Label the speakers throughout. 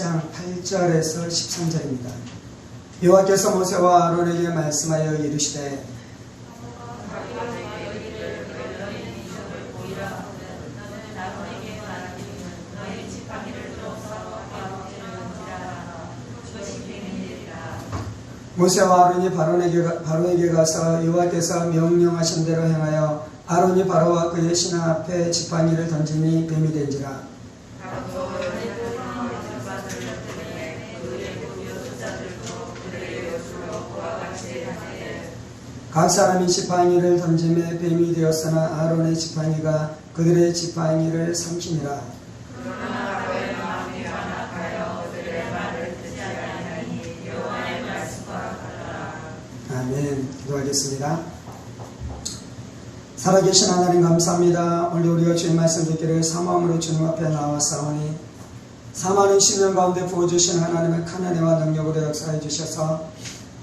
Speaker 1: 10장 8절에서 13절입니다. 여호와께서 모세와 아론에게 말씀하여 이르시되 모세와 아론이 바로에게 가서 여호와께서 명령하신 대로 행하여 아론이 바로와 그의 신하 앞에 지팡이를 던지니 뱀이 된지라. 각 사람이 지팡이를 던짐에 뱀이 되었으나 아론의 지팡이가 그들의 지팡이를 삼키니라. 아멘. 기도하겠습니다. 살아계신 하나님 감사합니다. 오늘 우리가 주의 말씀 듣기를 사모함으로 주님 앞에 나와싸우니 사모하는 신령 가운데 부어주신 하나님의 하나님과 능력으로 역사해 주셔서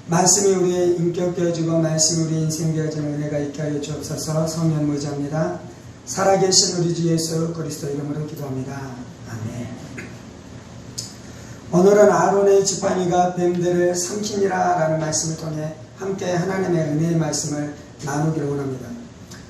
Speaker 1: 말씀이 우리의 인격 되어지고 말씀이 우리의 인생 되어지는 은혜가 있게 하여 주옵소서. 성령 모자합니다. 살아계신 우리 주 예수 그리스도 이름으로 기도합니다. 아멘. 오늘은 아론의 지팡이가 뱀들을 삼키니라 라는 말씀을 통해 함께 하나님의 은혜의 말씀을 나누기를 원합니다.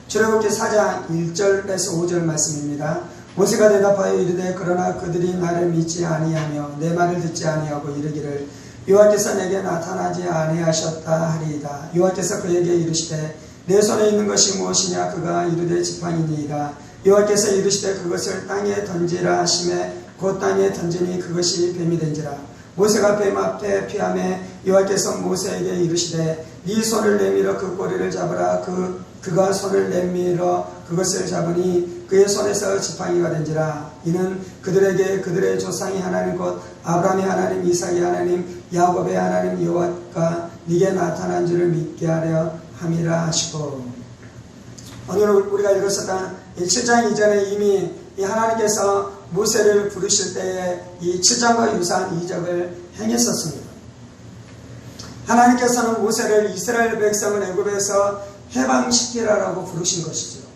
Speaker 1: 출애굽기 4장 1절에서 5절 말씀입니다. 모세가 대답하여 이르되 그러나 그들이 나를 믿지 아니하며 내 말을 듣지 아니하고 이르기를 여호와께서 내게 나타나지 아니하셨다 하리이다. 여호와께서 그에게 이르시되 내 손에 있는 것이 무엇이냐. 그가 이르되 지팡이니이다. 여호와께서 이르시되 그것을 땅에 던지라 하시매 곧 땅에 던지니 그것이 뱀이 된지라. 모세가 뱀 앞에 피하매 여호와께서 모세에게 이르시되 네 손을 내밀어 그 꼬리를 잡으라. 그가 손을 내밀어 그것을 잡으니 그의 손에서 지팡이가 된지라. 이는 그들에게 그들의 조상의 하나님 곧 아브라함의 하나님 이삭의 하나님 야곱의 하나님 여호와가 네게 나타난 줄을 믿게 하려 함이라 하시고. 오늘 우리가 읽었었던 7장 이전에 이미 이 하나님께서 모세를 부르실 때에 이 7장과 유사한 이적을 행했었습니다. 하나님께서는 모세를 이스라엘 백성을 애굽에서 해방시키라라고 부르신 것이죠.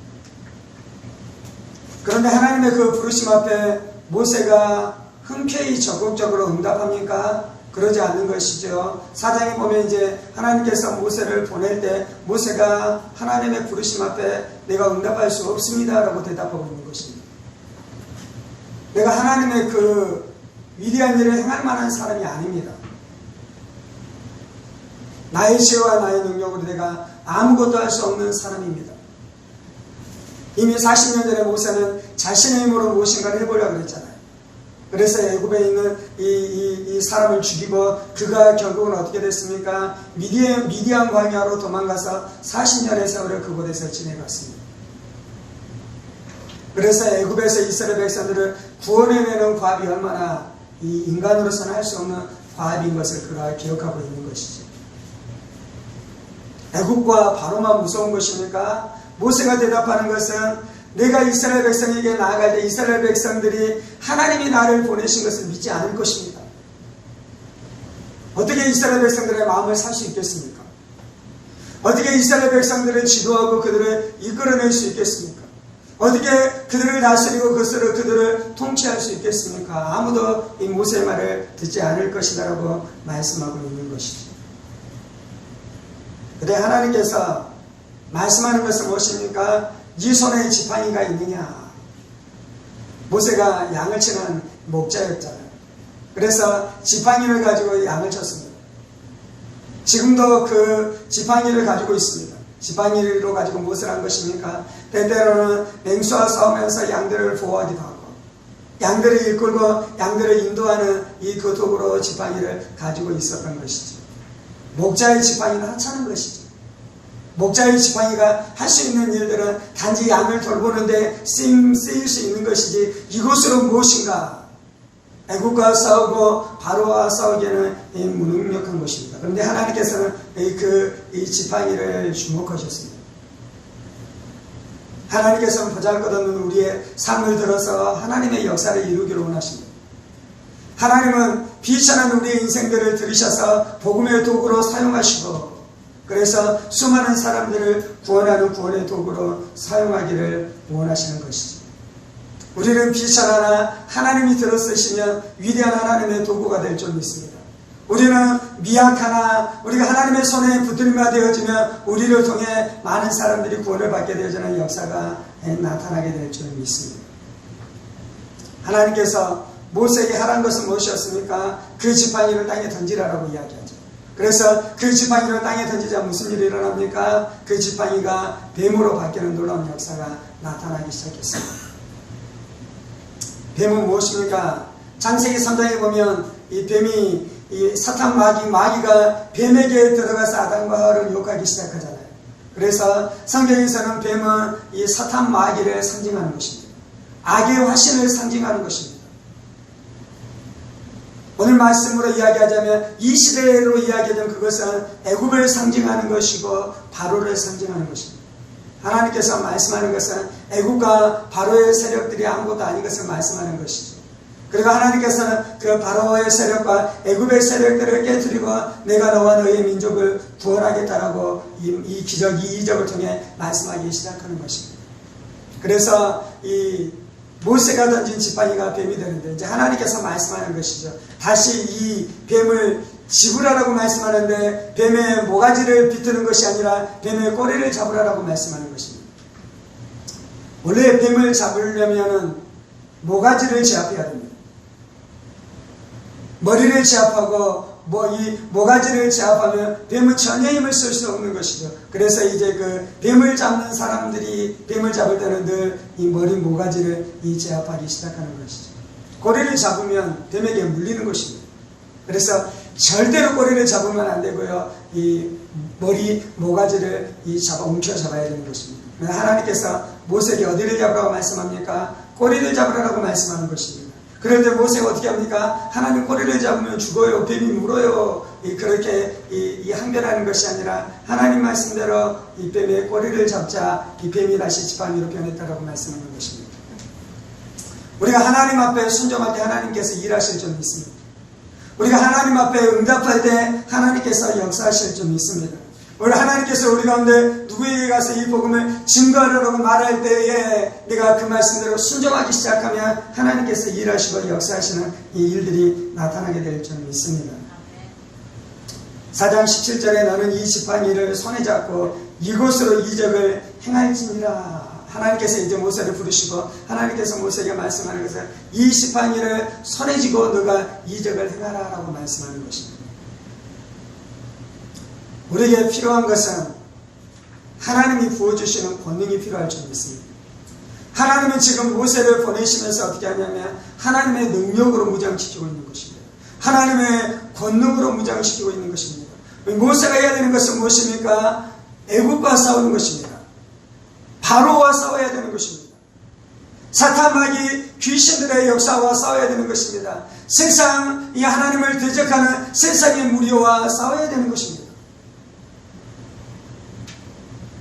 Speaker 1: 그런데 하나님의 그 부르심 앞에 모세가 흔쾌히 적극적으로 응답합니까? 그러지 않는 것이죠. 사장에 보면 이제 하나님께서 모세를 보낼 때 모세가 하나님의 부르심 앞에 내가 응답할 수 없습니다 라고 대답하고 있는 것입니다. 내가 하나님의 그 위대한 일을 행할 만한 사람이 아닙니다. 나의 지혜와 나의 능력으로 내가 아무것도 할 수 없는 사람입니다. 이미 40년 전에 모세는 자신의 힘으로 무엇인가를 해보려고 그랬잖아요. 그래서 애굽에 있는 이 사람을 죽이고 그가 결국은 어떻게 됐습니까? 미디안 광야로 도망가서 40년의 세월을 그곳에서 지내갔습니다. 그래서 애굽에서 이스라엘 백성들을 구원해내는 과업이 얼마나 이 인간으로서는 할 수 없는 과업인 것을 그가 기억하고 있는 것이죠. 애굽과 바로만 무서운 것입니까? 모세가 대답하는 것은 내가 이스라엘 백성에게 나아갈 때 이스라엘 백성들이 하나님이 나를 보내신 것을 믿지 않을 것입니다. 어떻게 이스라엘 백성들의 마음을 살 수 있겠습니까? 어떻게 이스라엘 백성들을 지도하고 그들을 이끌어낼 수 있겠습니까? 어떻게 그들을 다스리고 그들을 통치할 수 있겠습니까? 아무도 이 모세의 말을 듣지 않을 것이다 라고 말씀하고 있는 것이죠. 그런데 하나님께서 말씀하는 것은 무엇입니까? 네 손에 지팡이가 있느냐. 모세가 양을 치는 목자였잖아요. 그래서 지팡이를 가지고 양을 쳤습니다. 지금도 그 지팡이를 가지고 있습니다. 지팡이로 가지고 무엇을 한 것입니까? 때때로는 맹수와 싸우면서 양들을 보호하기도 하고 양들을 이끌고 양들을 인도하는 이 그 도구로 지팡이를 가지고 있었던 것이죠. 목자의 지팡이는 하찮은 것이죠. 목자의 지팡이가 할 수 있는 일들은 단지 양을 돌보는데 쓰일 수 있는 것이지 이것으로 무엇인가? 애국과 싸우고 바로와 싸우기에는 무능력한 것입니다. 그런데 하나님께서는 이 지팡이를 주목하셨습니다. 하나님께서는 보잘것없는 우리의 삶을 들어서 하나님의 역사를 이루기를 원하십니다. 하나님은 비천한 우리의 인생들을 들으셔서 복음의 도구로 사용하시고 그래서 수많은 사람들을 구원하는 구원의 도구로 사용하기를 원하시는 것이죠. 우리는 비천하나 하나님이 들어쓰시면 위대한 하나님의 도구가 될 줄 믿습니다. 우리는 미약하나 우리가 하나님의 손에 붙들림이 되어지면 우리를 통해 많은 사람들이 구원을 받게 되어지는 역사가 나타나게 될 줄 믿습니다. 하나님께서 모세에게 하라는 것은 무엇이었습니까? 그 지팡이를 땅에 던지라라고 이야기하죠. 그래서 그 지팡이를 땅에 던지자 무슨 일이 일어납니까? 그 지팡이가 뱀으로 바뀌는 놀라운 역사가 나타나기 시작했습니다. 뱀은 무엇입니까? 창세기 3장에 보면 이 뱀이 이 사탄 마귀가 뱀에게 들어가서 아담과 하와를 유혹하기 시작하잖아요. 그래서 성경에서는 뱀은 이 사탄 마귀를 상징하는 것입니다. 악의 화신을 상징하는 것입니다. 오늘 말씀으로 이야기하자면 이 시대로 이야기하자면 그것은 애굽을 상징하는 것이고 바로를 상징하는 것입니다. 하나님께서 말씀하는 것은 애굽과 바로의 세력들이 아무것도 아닌 것을 말씀하는 것이죠. 그리고 하나님께서는 그 바로의 세력과 애굽의 세력들을 깨뜨리고 내가 너와 너의 민족을 구원하겠다라고 이 기적, 이 이적을 통해 말씀하기 시작하는 것입니다. 그래서 이 모세가 던진 지팡이가 뱀이 되는데 이제 하나님께서 말씀하는 것이죠. 다시 이 뱀을 집으라라고 말씀하는데 뱀의 모가지를 비트는 것이 아니라 뱀의 꼬리를 잡으라라고 말씀하는 것입니다. 원래 뱀을 잡으려면 모가지를 제압해야 됩니다. 머리를 제압하고 이 모가지를 제압하면 뱀은 전혀 힘을 쓸 수 없는 것이죠. 그래서 이제 그 뱀을 잡는 사람들이 뱀을 잡을 때는 늘 이 머리 모가지를 제압하기 시작하는 것이죠. 꼬리를 잡으면 뱀에게 물리는 것입니다. 그래서 절대로 꼬리를 잡으면 안 되고요. 이 머리 모가지를 움켜 잡아야 되는 것입니다. 하나님께서 모세에게 어디를 잡으라고 말씀합니까? 꼬리를 잡으라고 말씀하는 것입니다. 그럴 때 모세가 어떻게 합니까? 하나님 꼬리를 잡으면 죽어요. 뱀이 물어요. 그렇게 항변하는 것이 아니라 하나님 말씀대로 이 뱀의 꼬리를 잡자 이 뱀이 다시 지팡이로 변했다라고 말씀하는 것입니다. 우리가 하나님 앞에 순종할 때 하나님께서 일하실 줄 믿습니다. 우리가 하나님 앞에 응답할 때 하나님께서 역사하실 줄 믿습니다. 오늘 하나님께서 우리 가운데 누구에게 가서 이 복음을 증거하려고 말할 때에 내가 그 말씀대로 순종하기 시작하면 하나님께서 일하시고 역사하시는 이 일들이 나타나게 될 줄 믿습니다. 4장 17절에 너는 이 지팡이를 손에 잡고 이곳으로 이적을 행할지니라. 하나님께서 이제 모세를 부르시고 하나님께서 모세에게 말씀하는 것은 이 지팡이를 손에 쥐고 너가 이적을 행하라 라고 말씀하는 것입니다. 우리에게 필요한 것은 하나님이 부어주시는 권능이 필요할 줄 믿습니다. 하나님은 지금 모세를 보내시면서 어떻게 하냐면 하나님의 능력으로 무장시키고 있는 것입니다. 하나님의 권능으로 무장시키고 있는 것입니다. 모세가 해야 되는 것은 무엇입니까? 애굽과 싸우는 것입니다. 바로와 싸워야 되는 것입니다. 사탄 마귀 귀신들의 역사와 싸워야 되는 것입니다. 세상 이 하나님을 대적하는 세상의 무리와 싸워야 되는 것입니다.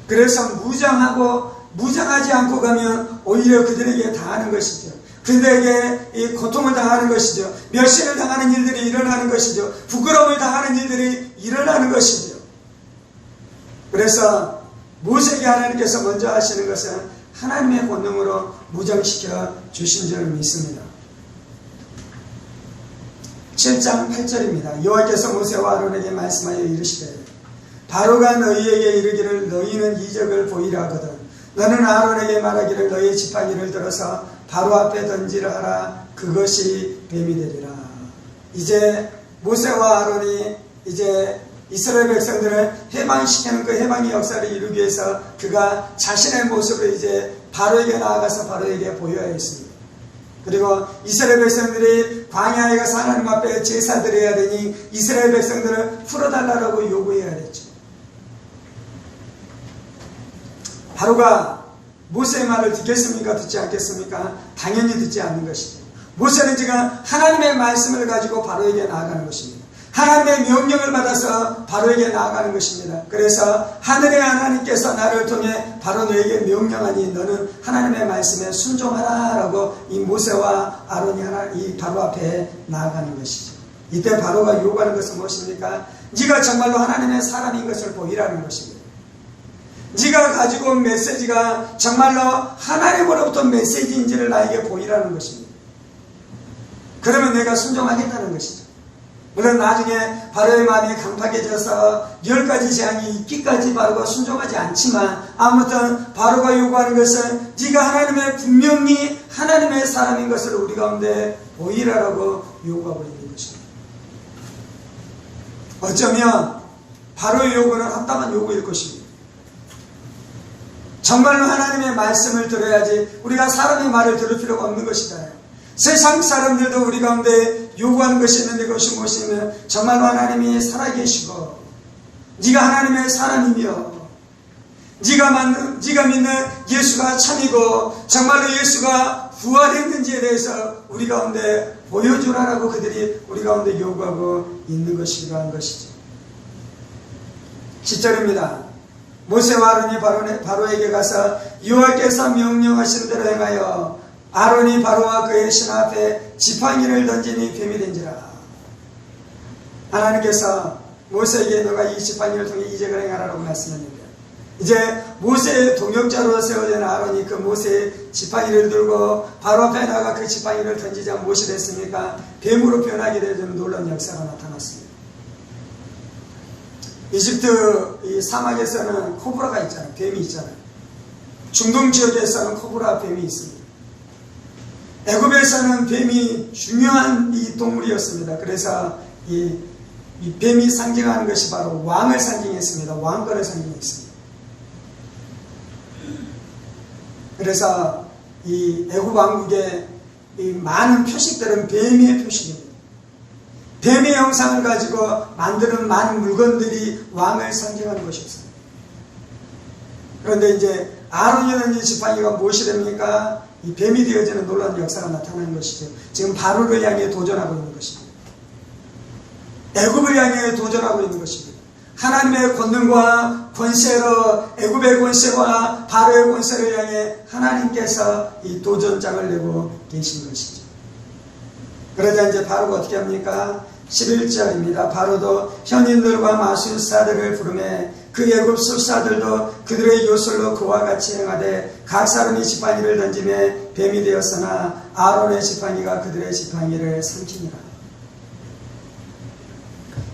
Speaker 1: 그래서 무장하지 않고 가면 오히려 그들에게 당하는 것이죠. 그들에게 이 고통을 당하는 것이죠. 멸시를 당하는 일들이 일어나는 것이죠. 부끄러움을 당하는 일들이 일어나는 것이죠. 그래서 모세에게 하나님께서 먼저 하시는 것은 하나님의 권능으로 무장시켜 주신 줄 믿습니다. 7장 8절입니다. 여호와께서 모세와 아론에게 말씀하여 이르시되 바로가 너희에게 이르기를 너희는 이적을 보이라 하거든 너는 아론에게 말하기를 너희 지팡이를 들어서 바로 앞에 던지라 하라. 그것이 뱀이 되리라. 이제 모세와 아론이 이제 이스라엘 백성들을 해방시키는 그 해방의 역사를 이루기 위해서 그가 자신의 모습을 이제 바로에게 나아가서 바로에게 보여야 했습니다. 그리고 이스라엘 백성들이 광야에 가서 하나님 앞에 제사 드려야 되니 이스라엘 백성들을 풀어달라고 요구해야 됐죠. 바로가 모세의 말을 듣겠습니까? 듣지 않겠습니까? 당연히 듣지 않는 것이죠. 모세는 지금 하나님의 말씀을 가지고 바로에게 나아가는 것입니다. 하나님의 명령을 받아서 바로에게 나아가는 것입니다. 그래서 하늘의 하나님께서 나를 통해 바로 너에게 명령하니 너는 하나님의 말씀에 순종하라 라고 이 모세와 아론이 이 바로 앞에 나아가는 것이죠. 이때 바로가 요구하는 것은 무엇입니까? 네가 정말로 하나님의 사람인 것을 보이라는 것입니다. 네가 가지고 온 메시지가 정말로 하나님으로부터 메시지인지를 나에게 보이라는 것입니다. 그러면 내가 순종하겠다는 것이죠. 물론 나중에 바로의 마음이 강팍해져서 10가지 재앙이 있기까지 바로가 순종하지 않지만, 아무튼 바로가 요구하는 것은 네가 하나님의 분명히 하나님의 사람인 것을 우리 가운데 보이라라고 요구하고 있는 것입니다. 어쩌면 바로의 요구는 합당한 요구일 것입니다. 정말로 하나님의 말씀을 들어야지 우리가 사람의 말을 들을 필요가 없는 것이잖아요. 세상 사람들도 우리 가운데 요구하는 것이 있는데, 그것이 무엇이냐면 정말로 하나님이 살아계시고 네가 하나님의 사람이며 네가 믿는 예수가 참이고 정말로 예수가 부활했는지에 대해서 우리 가운데 보여주라라고 그들이 우리 가운데 요구하고 있는 것이라는 것이죠. 10절입니다. 모세와 아론이 바로에게 가서 여호와께서 명령하신 대로 행하여 아론이 바로와 그의 신하 앞에 지팡이를 던지니 뱀이 된지라. 하나님께서 모세에게 너가 이 지팡이를 통해 이적을 행하라고 말씀했는데, 이제 모세의 동역자로 세워진 아론이 그 모세의 지팡이를 들고 바로 앞에 나가 그 지팡이를 던지자 무엇이 됐습니까? 뱀으로 변하게 되는 놀라운 역사가 나타났습니다. 이집트 이 사막에서는 코브라가 있잖아요. 뱀이 있잖아요. 중동 지역에서는 코브라 뱀이 있습니다. 애굽에서는 뱀이 중요한 이 동물이었습니다. 그래서 이 뱀이 상징하는 것이 바로 왕을 상징했습니다. 왕권을 상징했습니다. 그래서 이 애굽 왕국의 이 많은 표식들은 뱀의 표식입니다. 뱀의 형상을 가지고 만드는 많은 물건들이 왕을 상징하는 것이었습니다. 그런데 이제 아론이 던진 지팡이가 무엇이 됩니까? 이 뱀이 되어지는 놀라운 역사가 나타나는 것이죠. 지금 바로를 향해 도전하고 있는 것입니다. 애굽을 향해 도전하고 있는 것입니다. 하나님의 권능과 권세로 애굽의 권세와 바로의 권세를 향해 하나님께서 이 도전장을 내고 계신 것이죠. 그러자 이제 바로가 어떻게 합니까? 11절입니다. 바로도 현인들과 마술사들을 부르매 그 애굽 술사들도 그들의 요술로 그와 같이 행하되 각 사람이 지팡이를 던지며 뱀이 되었으나 아론의 지팡이가 그들의 지팡이를 삼키니라.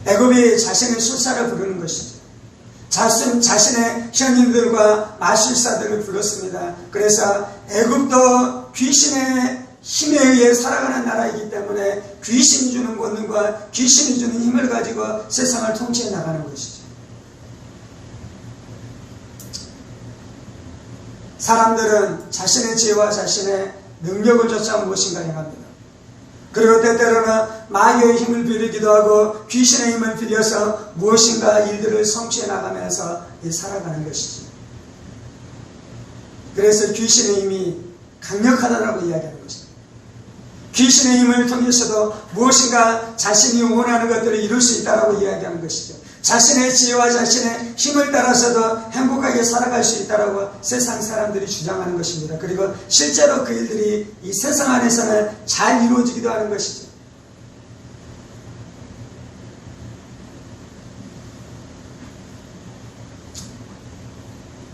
Speaker 1: 애굽이 자신의 술사를 부르는 것이죠. 자신의 현인들과 마술사들을 불렀습니다. 그래서 애굽도 귀신의 힘에 의해 살아가는 나라이기 때문에 귀신이 주는 권능과 귀신이 주는 힘을 가지고 세상을 통치해 나가는 것이죠. 사람들은 자신의 지혜와 자신의 능력을 쫓아 무엇인가 행합니다. 그리고 때때로는 마귀의 힘을 빌리기도 하고 귀신의 힘을 빌려서 무엇인가 일들을 성취해 나가면서 살아가는 것이죠. 그래서 귀신의 힘이 강력하다라고 이야기하는 것입니다. 귀신의 힘을 통해서도 무엇인가 자신이 원하는 것들을 이룰 수 있다라고 이야기하는 것이죠. 자신의 지혜와 자신의 힘을 따라서도 행복하게 살아갈 수 있다라고 세상 사람들이 주장하는 것입니다. 그리고 실제로 그 일들이 이 세상 안에서는 잘 이루어지기도 하는 것이죠.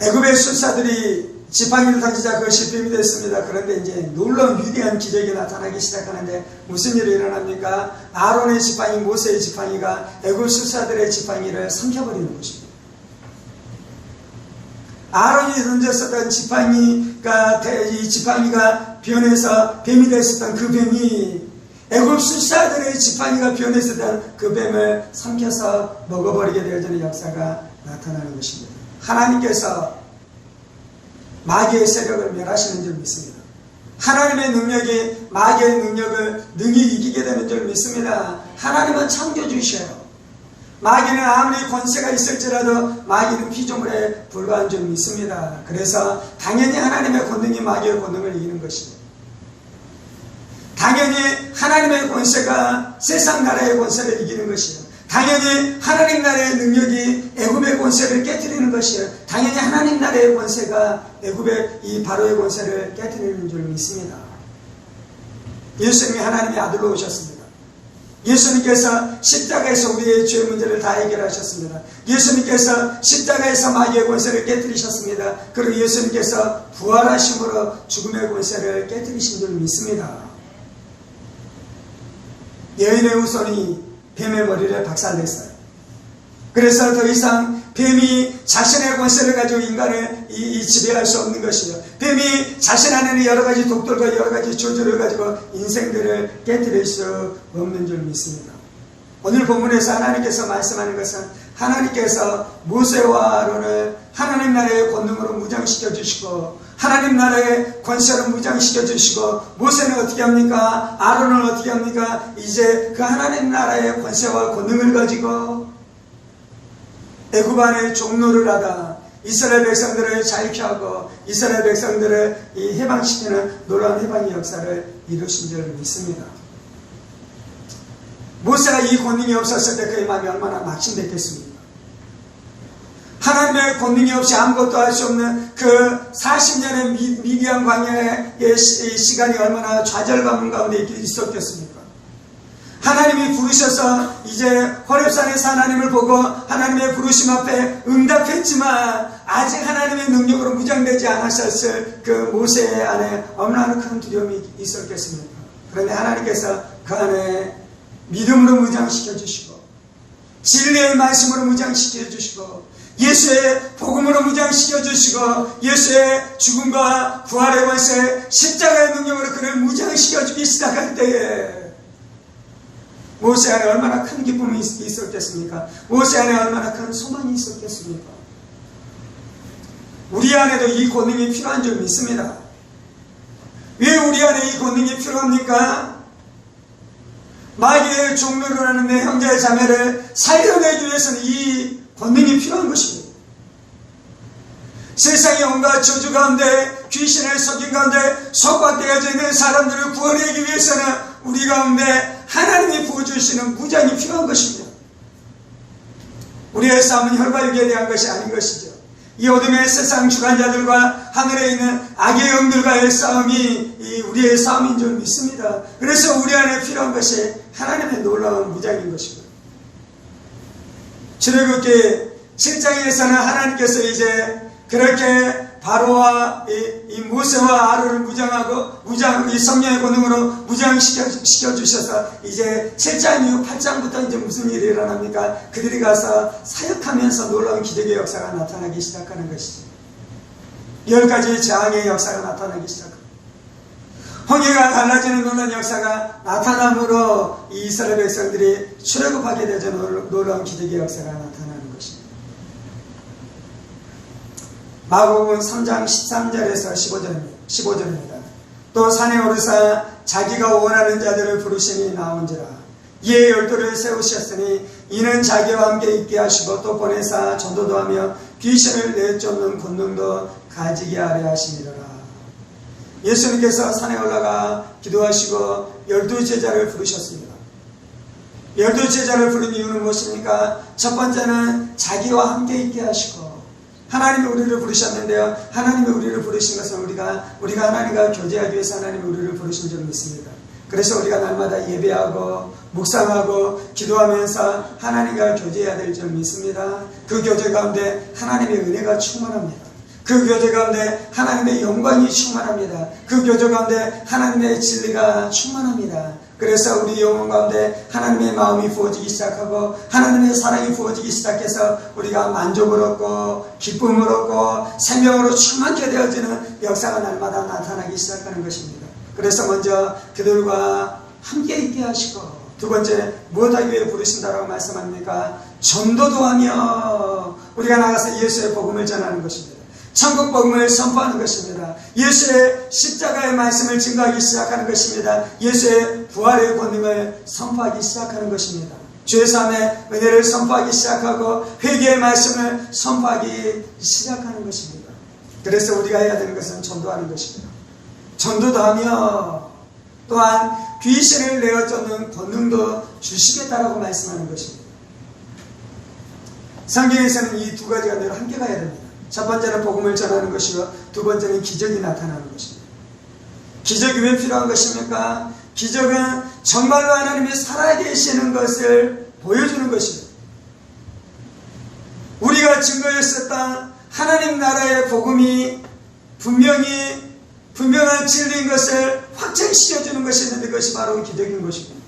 Speaker 1: 애굽의 술사들이 지팡이를 던지자 그것이 뱀이 됐습니다. 그런데 이제 놀라운 위대한 기적이 나타나기 시작하는데 무슨 일이 일어납니까? 아론의 지팡이, 모세의 지팡이가 애굽 술사들의 지팡이를 삼켜버리는 것입니다. 아론이 던졌었던 지팡이가 변해서 뱀이 됐었던 그 뱀이 애굽 술사들의 지팡이가 변했었던 그 뱀을 삼켜서 먹어버리게 되어지는 역사가 나타나는 것입니다. 하나님께서 마귀의 세력을 멸하시는 줄 믿습니다. 하나님의 능력이 마귀의 능력을 능히 이기게 되는 줄 믿습니다. 하나님은 창조주이셔요. 마귀는 아무리 권세가 있을지라도 마귀는 피조물에 불과한 줄 믿습니다. 그래서 당연히 하나님의 권능이 마귀의 권능을 이기는 것입니다. 당연히 하나님의 권세가 세상 나라의 권세를 이기는 것이에요. 당연히 하나님 나라의 능력이 애굽의 권세를 깨뜨리는 것이에요. 당연히 하나님 나라의 권세가 애굽의 이 바로의 권세를 깨뜨리는 줄 믿습니다. 예수님이 하나님의 아들로 오셨습니다. 예수님께서 십자가에서 우리의 죄 문제를 다 해결하셨습니다. 예수님께서 십자가에서 마귀의 권세를 깨뜨리셨습니다. 그리고 예수님께서 부활하심으로 죽음의 권세를 깨뜨리신 줄 믿습니다. 여인의 후손이 뱀의 머리를 박살냈어요. 그래서 더 이상 뱀이 자신의 권세를 가지고 인간을 지배할 수 없는 것이요, 뱀이 자신 안에는 여러 가지 독들과 여러 가지 저주를 가지고 인생들을 깨뜨릴 수 없는 줄 믿습니다. 오늘 본문에서 하나님께서 말씀하는 것은 하나님께서 모세와 아론을 하나님 나라의 권능으로 무장시켜 주시고 하나님 나라의 권세로 무장시켜 주시고, 모세는 어떻게 합니까? 아론은 어떻게 합니까? 이제 그 하나님 나라의 권세와 권능을 가지고 애굽 안에 종노를 하다 이스라엘 백성들을 자유케 하고 이스라엘 백성들을 해방시키는 놀라운 해방의 역사를 이루신 줄 믿습니다. 모세가 이 권능이 없었을 때 그의 마음이 얼마나 낙심됐겠습니까? 하나님의 권능이 없이 아무것도 할 수 없는 그 40년의 미디안 광야의 시간이 얼마나 좌절감 가운데 있었겠습니까? 하나님이 부르셔서 이제 호렙산에서 하나님을 보고 하나님의 부르심 앞에 응답했지만 아직 하나님의 능력으로 무장되지 않았었을 그 모세 안에 얼마나 큰 두려움이 있었겠습니까? 그런데 하나님께서 그 안에 믿음으로 무장시켜 주시고 진리의 말씀으로 무장시켜 주시고 예수의 복음으로 무장시켜 주시고 예수의 죽음과 부활의 권세 십자가의 능력으로 그를 무장시켜 주기 시작할 때에 모세 안에 얼마나 큰 기쁨이 있었겠습니까? 모세 안에 얼마나 큰 소망이 있었겠습니까? 우리 안에도 이 권능이 필요한 줄 믿습니다. 왜 우리 안에 이 권능이 필요합니까? 마귀의 종노를 하는 내 형제 자매를 살려내기 위해서는 이 권능이 필요한 것입니다. 세상의 온갖 저주 가운데 귀신의 속임 가운데 속박되어져 있는 사람들을 구원하기 위해서는 우리 가운데 하나님이 부어주시는 무장이 필요한 것입니다. 우리의 싸움은 혈과 육에 대한 것이 아닌 것이죠. 이 어둠의 세상 주관자들과 하늘에 있는 악의 영들과의 싸움이 우리의 싸움인 줄 믿습니다. 그래서 우리 안에 필요한 것이 하나님의 놀라운 무장인 것입니다. 출애굽기 7장에서는 하나님께서 이제 그렇게 바로와 이 모세와 아론을 무장하고 이 성령의 권능으로 무장시켜 주셔서 이제 7장 이후 8장부터 이제 무슨 일이 일어납니까? 그들이 가서 사역하면서 놀라운 기적의 역사가 나타나기 시작하는 것이죠. 10가지 재앙의 역사가 나타나기 시작합니다. 홍해가 갈라지는 놀라운 역사가 나타남으로 이 이스라엘 백성들이 출애굽하게 되자 놀라운 기적의 역사가 나타나는 것입니다. 마가복음 3장 13절에서 15절입니다. 또 산에 오르사 자기가 원하는 자들을 부르시니 나온지라. 이에 12를 세우셨으니 이는 자기와 함께 있게 하시고 또 보내사 전도도 하며 귀신을 내쫓는 권능도 가지게 하려 하시니라. 예수님께서 산에 올라가 기도하시고 12제자를 부르셨습니다. 12제자를 부른 이유는 무엇입니까? 첫 번째는 자기와 함께 있게 하시고, 하나님이 우리를 부르셨는데요, 하나님이 우리를 부르신 것은 우리가 하나님과 교제하기 위해서 하나님이 우리를 부르신 줄 믿습니다. 그래서 우리가 날마다 예배하고 묵상하고 기도하면서 하나님과 교제해야 될 줄 믿습니다. 그 교제 가운데 하나님의 은혜가 충만합니다. 그 교제 가운데 하나님의 영광이 충만합니다. 그 교제 가운데 하나님의 진리가 충만합니다. 그래서 우리 영혼 가운데 하나님의 마음이 부어지기 시작하고 하나님의 사랑이 부어지기 시작해서 우리가 만족을 얻고 기쁨을 얻고 생명으로 충만케 되어지는 역사가 날마다 나타나기 시작하는 것입니다. 그래서 먼저 그들과 함께 있게 하시고, 두 번째 무엇하기 위해 부르신다라고 말씀합니까? 전도도 하며 우리가 나가서 예수의 복음을 전하는 것입니다. 천국 복음을 선포하는 것입니다. 예수의 십자가의 말씀을 증거하기 시작하는 것입니다. 예수의 부활의 권능을 선포하기 시작하는 것입니다. 죄 사함의 은혜를 선포하기 시작하고 회개의 말씀을 선포하기 시작하는 것입니다. 그래서 우리가 해야 되는 것은 전도하는 것입니다. 전도도 하며 또한 귀신을 내어쫓는 권능도 주시겠다라고 말씀하는 것입니다. 성경에서는 이 두 가지가 늘 함께 가야 됩니다. 첫 번째는 복음을 전하는 것이고 두 번째는 기적이 나타나는 것입니다. 기적이 왜 필요한 것입니까? 기적은 정말로 하나님이 살아계시는 것을 보여주는 것입니다. 우리가 증거했었던 하나님 나라의 복음이 분명한 진리인 것을 확증시켜주는 것이 있는데 그것이 바로 기적인 것입니다.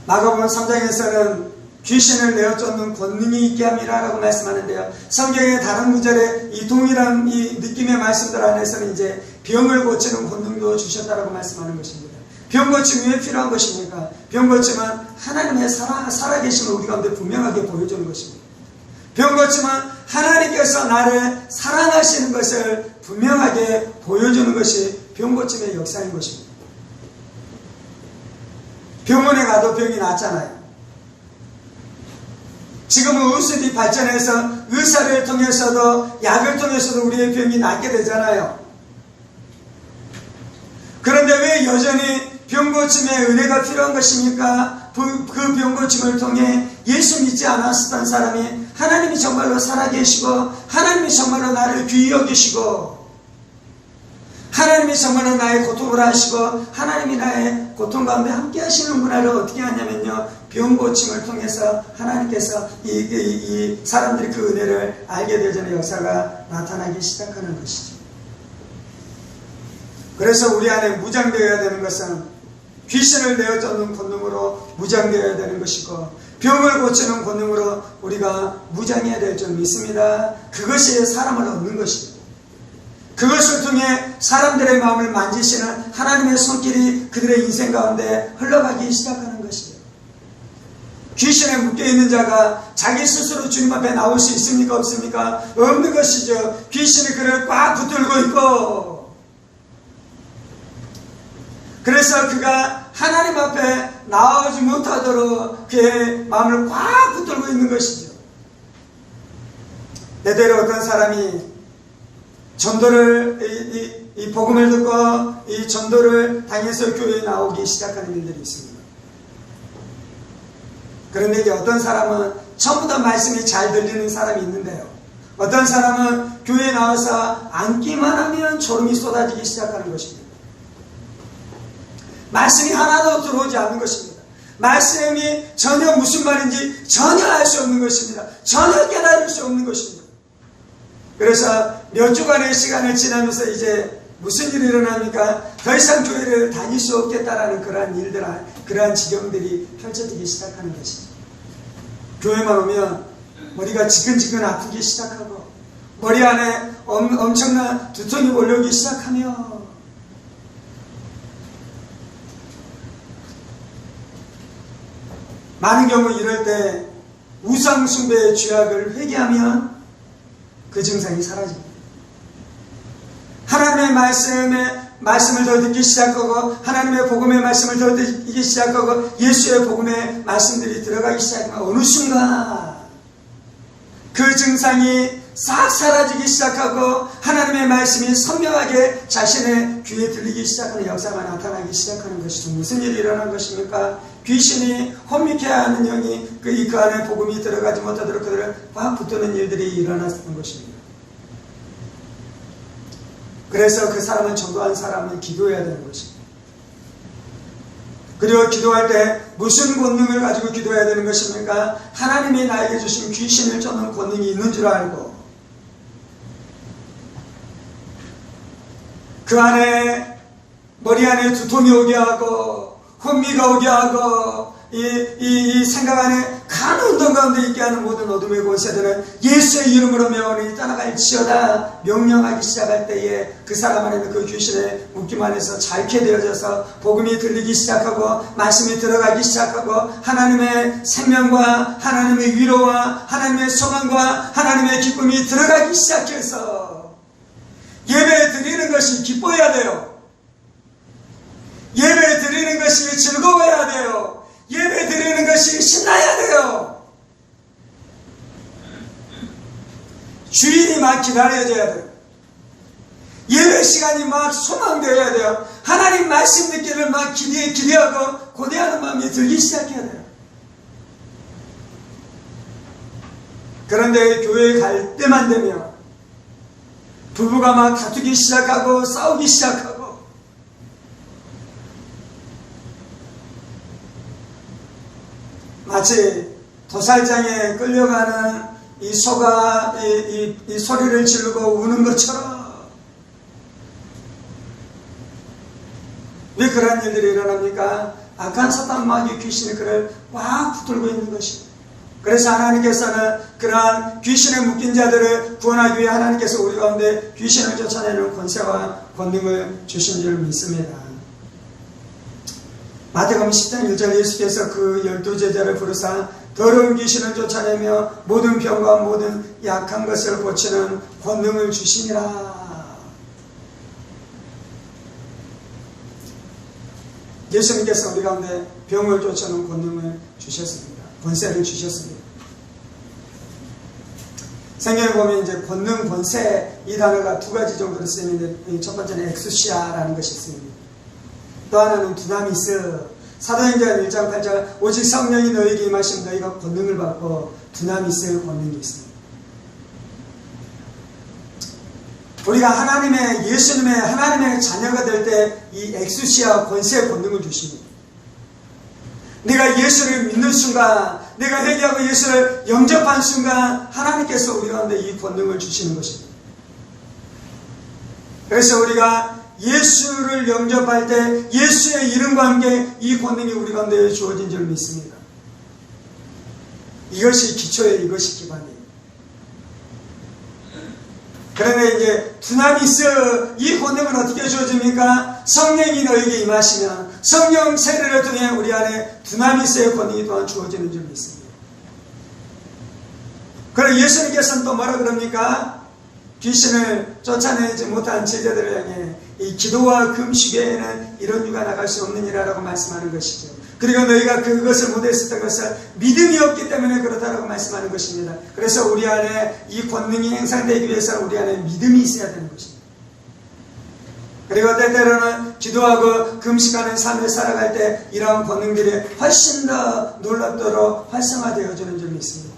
Speaker 1: 마가복음 3장에서는 귀신을 내어 쫓는 권능이 있게 함이라라고 말씀하는데요. 성경의 다른 구절에 이 동일한 이 느낌의 말씀들 안에서는 이제 병을 고치는 권능도 주셨다라고 말씀하는 것입니다. 병 고침이 왜 필요한 것입니까? 병 고침은 하나님의 살아계심을 우리 가운데 분명하게 보여주는 것입니다. 병 고침은 하나님께서 나를 사랑하시는 것을 분명하게 보여주는 것이 병 고침의 역사인 것입니다. 병원에 가도 병이 낫잖아요. 지금은 의술이 발전해서 의사를 통해서도 약을 통해서도 우리의 병이 낫게 되잖아요. 그런데 왜 여전히 병고침의 은혜가 필요한 것입니까? 그 병고침을 통해 예수 믿지 않았던 사람이 하나님이 정말로 살아계시고 하나님이 정말로 나를 귀히 여기시고 하나님이 정말로 나의 고통을 하시고 하나님이 나의 고통 가운데 함께 하시는구나를 어떻게 하냐면요, 병고침을 통해서 하나님께서 이 사람들이 그 은혜를 알게 되는 역사가 나타나기 시작하는 것이죠. 그래서 우리 안에 무장되어야 되는 것은 귀신을 내어 쫓는 권능으로 무장되어야 되는 것이고 병을 고치는 권능으로 우리가 무장해야 될 줄 믿습니다. 그것이 사람을 얻는 것입니다. 그것을 통해 사람들의 마음을 만지시는 하나님의 손길이 그들의 인생 가운데 흘러가기 시작하는 것이에요. 귀신에 묶여있는 자가 자기 스스로 주님 앞에 나올 수 있습니까? 없습니까? 없는 것이죠. 귀신이 그를 꽉 붙들고 있고, 그래서 그가 하나님 앞에 나오지 못하도록 그의 마음을 꽉 붙들고 있는 것이죠. 때때로 어떤 사람이 전도를, 이 복음을 듣고 이 전도를 당해서 교회에 나오기 시작하는 일들이 있습니다. 그런데 이제 어떤 사람은 처음부터 말씀이 잘 들리는 사람이 있는데요. 어떤 사람은 교회에 나와서 앉기만 하면 졸음이 쏟아지기 시작하는 것입니다. 말씀이 하나도 들어오지 않는 것입니다. 말씀이 전혀 무슨 말인지 전혀 알 수 없는 것입니다. 전혀 깨달을 수 없는 것입니다. 그래서 몇 주간의 시간을 지나면서 이제 무슨 일이 일어납니까? 더 이상 교회를 다닐 수 없겠다라는 그러한 지경들이 펼쳐지기 시작하는 것이죠. 교회만 오면 머리가 지근지근 아프기 시작하고 머리 안에 엄청난 두통이 몰려오기 시작하며 많은 경우 이럴 때 우상 숭배의 죄악을 회개하면 그 증상이 사라집니다. 하나님의 말씀을 더 듣기 시작하고 하나님의 복음의 말씀을 더 듣기 시작하고 예수의 복음의 말씀들이 들어가기 시작하면 어느 순간 그 증상이 싹 사라지기 시작하고 하나님의 말씀이 선명하게 자신의 귀에 들리기 시작하는 역사가 나타나기 시작하는 것이죠. 무슨 일이 일어난 것입니까? 귀신이 혼미케 하는 영이 그 안에 복음이 들어가지 못하도록 그들을 꽉 붙드는 일들이 일어났던 것입니다. 그래서 그 사람은 전도한 사람은 기도해야 되는 것입니다. 그리고 기도할 때 무슨 권능을 가지고 기도해야 되는 것입니까? 하나님이 나에게 주신 귀신을 쫓는 권능이 있는 줄 알고 그 안에 머리 안에 두통이 오게 하고 혼미가 오게 하고 이 생각 안에 간 운동 가운데 있게 하는 모든 어둠의 권세들은 예수의 이름으로 명하니 떠나갈지어다 명령하기 시작할 때에 그 사람 안에 있는 그 귀신의 묶임 안에서 잘게 되어져서 복음이 들리기 시작하고 말씀이 들어가기 시작하고 하나님의 생명과 하나님의 위로와 하나님의 소망과 하나님의 기쁨이 들어가기 시작해서 예배 드리는 것이 기뻐해야 돼요. 예배 드리는 것이 즐거워야 돼요. 예배 드리는 것이 신나야 돼요. 주일이 막 기다려져야 돼요. 예배 시간이 막 소망되어야 돼요. 하나님 말씀 듣기를 막 기대하고 고대하는 마음이 들기 시작해야 돼요. 그런데 교회에 갈 때만 되면 부부가 막 다투기 시작하고 싸우기 시작하고 마치 도살장에 끌려가는 이 소가 이 소리를 지르고 우는 것처럼 왜 그런 일들이 일어납니까? 악한 사탄 마귀 귀신이 그를 꽉 붙들고 있는 것입니다. 그래서 하나님께서는 그러한 귀신에 묶인 자들을 구원하기 위해 하나님께서 우리 가운데 귀신을 쫓아내는 권세와 권능을 주신 줄 믿습니다. 마태복음 10장 1절 예수께서 그 12제자를 부르사 더러운 귀신을 쫓아내며 모든 병과 모든 약한 것을 고치는 권능을 주시니라. 예수님께서 우리 가운데 병을 쫓아내는 권능을 주셨습니다. 권세를 주셨습니다. 성경에 보면 이제 권능, 권세 이 단어가 두 가지 정도로 쓰이는데 첫 번째는 엑수시아라는 것이 쓰입니다. 또 하나는 두나미스. 사도행전 1장 8절 오직 성령이 너희에게 임하시면 너희가 권능을 받고 두나미스의 권능이 있습니다. 우리가 하나님의 예수님의 하나님의 자녀가 될 때 이 엑수시아 권세의 권능을 주십니다. 내가 예수를 믿는 순간, 내가 회개하고 예수를 영접한 순간 하나님께서 우리 가운데 이 권능을 주시는 것입니다. 그래서 우리가 예수를 영접할 때 예수의 이름과 함께 이 권능이 우리 가운데 주어진 줄 믿습니다. 이것이 기초예요. 이것이 기반이에요. 그런데 이제 두나미스 이 권능은 어떻게 주어집니까? 성령이 너에게 임하시면 성령 세례를 통해 우리 안에 두나미스의 권능이 또한 주어지는 줄 믿습니다. 그리고 예수님께서는 또 뭐라 그럽니까? 귀신을 쫓아내지 못한 제자들을 향해 이 기도와 금식 외에는 이런 유가 나갈 수 없느니라라고 말씀하는 것이죠. 그리고 너희가 그것을 못했었던 것은 믿음이 없기 때문에 그렇다라고 말씀하는 것입니다. 그래서 우리 안에 이 권능이 행사되기 위해서는 우리 안에 믿음이 있어야 되는 것입니다. 그리고 때때로는 기도하고 금식하는 삶을 살아갈 때 이러한 권능들이 훨씬 더 놀랍도록 활성화되어지는 줄 믿습니다.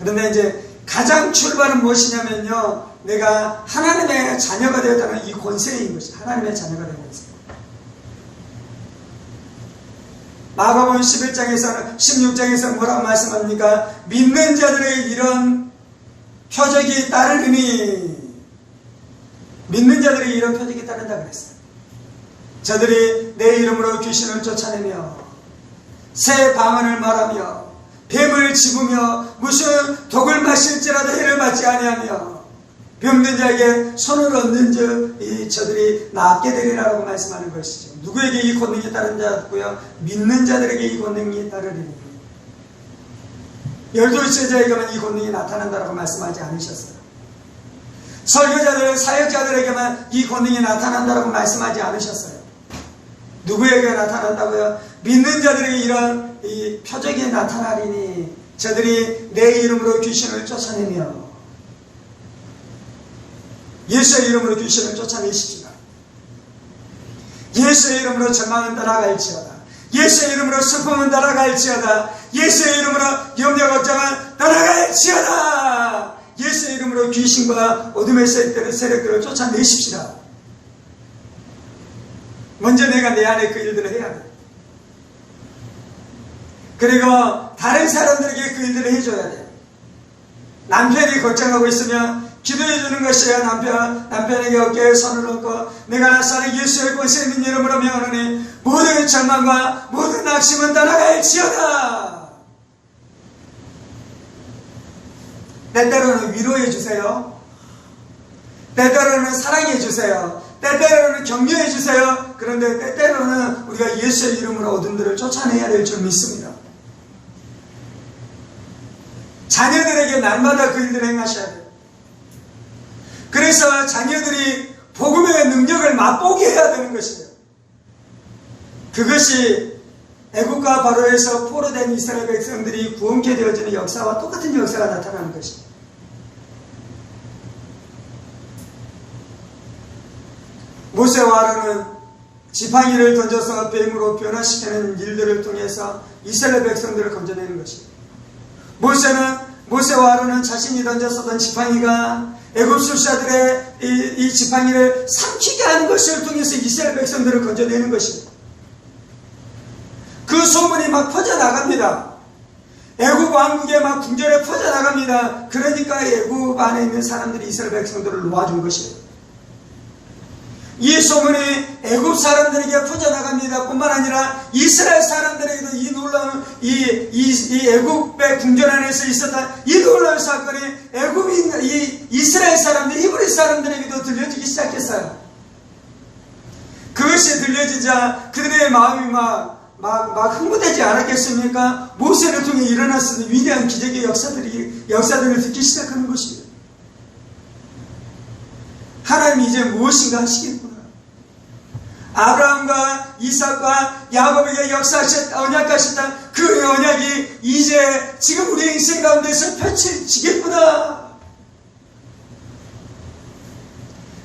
Speaker 1: 그런데 이제 가장 출발은 무엇이냐면요, 내가 하나님의 자녀가 되었다는 이 권세인 것이 하나님의 자녀가 되는 것입니다. 마가복음 11장에서는 16장에서는 뭐라고 말씀합니까? 믿는 자들의 이런 표적이 따르니, 믿는 자들의 이런 표적이 따른다 그랬어요. 저들이 내 이름으로 귀신을 쫓아내며 새 방언을 말하며 뱀을 집으며 무슨 독을 마실지라도 해를 받지 아니하며 병든 자에게 손을 얹는 즉 저들이 낫게 되리라고 말씀하는 것이죠. 누구에게 이 권능이 따른 자고요? 믿는 자들에게 이 권능이 따르리니. 12제자에게만 이 권능이 나타난다라고 말씀하지 않으셨어요. 설교자들, 사역자들에게만 이 권능이 나타난다라고 말씀하지 않으셨어요. 누구에게 나타난다고요? 믿는 자들에게 이런 이 표적이 나타나리니 저들이 내 이름으로 귀신을 쫓아내며, 예수의 이름으로 귀신을 쫓아내십시다. 예수의 이름으로 절망은 떠나갈지어다. 예수의 이름으로 슬픔은 떠나갈지어다. 예수의 이름으로 염려 걱정은 떠나갈지어다. 예수의 이름으로 귀신과 어둠의 세력들을 쫓아내십시다. 먼저 내가 내 안에 그 일들을 해야 돼. 그리고 다른 사람들에게 그 일들을 해줘야 돼. 남편이 걱정하고 있으면 기도해 주는 것이야. 남편에게 어깨에 손을 얹고 내가 나사는 예수의 권세 있는 이름으로 명하노니 모든 절망과 모든 낙심은 떠나갈지어다. 때때로는 위로해 주세요. 때때로는 사랑해 주세요. 때때로는 격려해 주세요. 그런데 때때로는 우리가 예수의 이름으로 어둠들을 쫓아내야 될 줄 믿습니다. 자녀들에게 날마다 그 일들을 행하셔야 돼요. 그래서 자녀들이 복음의 능력을 맛보게 해야 되는 것이에요. 그것이 애국과 바로에서 포로된 이스라엘 백성들이 구원케 되어지는 역사와 똑같은 역사가 나타나는 것입니다. 모세와 아론은 지팡이를 던져서 뱀으로 변화시키는 일들을 통해서 이스라엘 백성들을 건져내는 것입니다. 모세는 모세와 아론은 자신이 던졌었던 지팡이가 애굽 술사들의 이 지팡이를 삼키게 하는 것을 통해서 이스라엘 백성들을 건져내는 것입니다. 그 소문이 막 퍼져나갑니다. 애굽 왕국에 막 궁전에 퍼져나갑니다. 그러니까 애굽 안에 있는 사람들이 이스라엘 백성들을 놓아준 것이에요. 이 소문이 애굽 사람들에게 퍼져나갑니다. 뿐만 아니라 이스라엘 사람들에게도 이 놀라운 이 애굽의 궁전 안에서 있었던 이 놀라운 사건이 애굽인 이 이스라엘 사람들, 히브리 사람들에게도 들려지기 시작했어요. 그것이 들려지자 그들의 마음이 막 흥분되지 않았겠습니까? 모세를 통해 일어났던 위대한 기적의 역사들을 듣기 시작하는 것입니다. 하나님이 이제 무엇인가 하시겠구나. 아브라함과 이삭과 야곱에게 언약하셨다. 그 언약이 이제 지금 우리의 인생 가운데서 펼쳐지겠구나.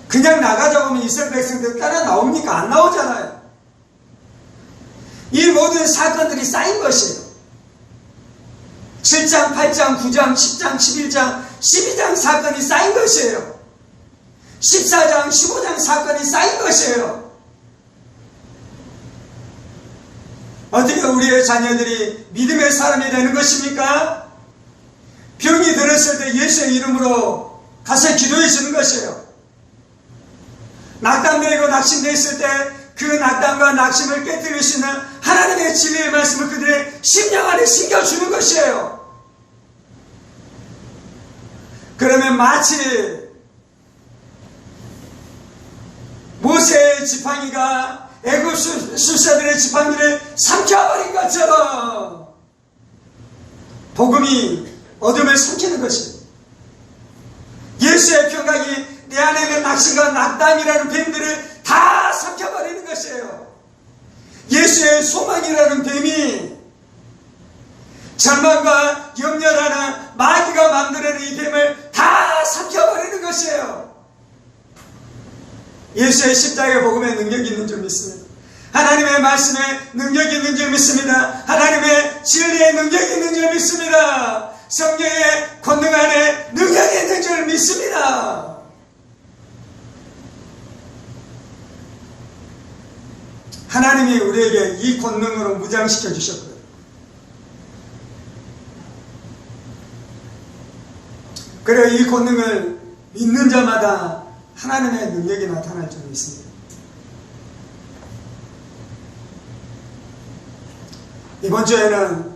Speaker 1: 그냥 나가자고 하면 이스라엘 백성들 따라 나옵니까? 안 나오잖아요. 이 모든 사건들이 쌓인 것이에요. 7장, 8장, 9장, 10장, 11장, 12장 사건이 쌓인 것이에요. 14장, 15장 사건이 쌓인 것이에요. 어떻게 우리의 자녀들이 믿음의 사람이 되는 것입니까? 병이 들었을 때 예수의 이름으로 가서 기도해 주는 것이에요. 낙담되고 낙심되었을 때 그 낙담과 낙심을 깨뜨릴 수 있는 하나님의 진리의 말씀을 그들의 심령 안에 심겨주는 것이에요. 그러면 마치 모세의 지팡이가 애굽 술사들의 지팡이를 삼켜버린 것처럼 복음이 어둠을 삼키는 것입니다. 예수의 평강이 내 안에 있는 낙심과 낙담이라는 뱀들을 다 삼켜버리는 것이에요. 예수의 소망이라는 뱀이 절망과 염려라는 마귀가 만들어낸 이 뱀을 다 삼켜버리는 것이에요. 예수의 십자가의 복음에 능력이 있는 줄 믿습니다. 하나님의 말씀에 능력이 있는 줄 믿습니다. 하나님의 진리에 능력이 있는 줄 믿습니다. 성령의 권능 안에 능력이 있는 줄 믿습니다. 하나님이 우리에게 이 권능으로 무장시켜 주셨거든요. 그래서 이 권능을 믿는 자마다 하나님의 능력이 나타날 줄 믿습니다. 이번 주에는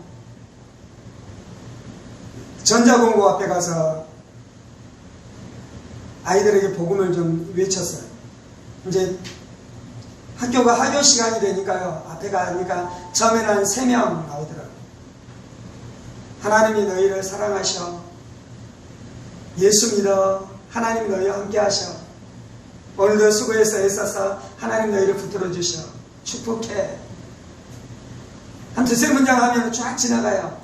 Speaker 1: 전자공고 앞에 가서 아이들에게 복음을 좀 외쳤어요. 이제 학교가 하교 시간이 되니까요. 앞에 가니까 처음에는 한 3명 나오더라고요. 하나님이 너희를 사랑하셔. 예수 믿어. 하나님 너희와 함께 하셔. 오늘도 수고해서 애써서 하나님 너희를 붙들어 주셔. 축복해. 한 2-3문장 하면 쫙 지나가요.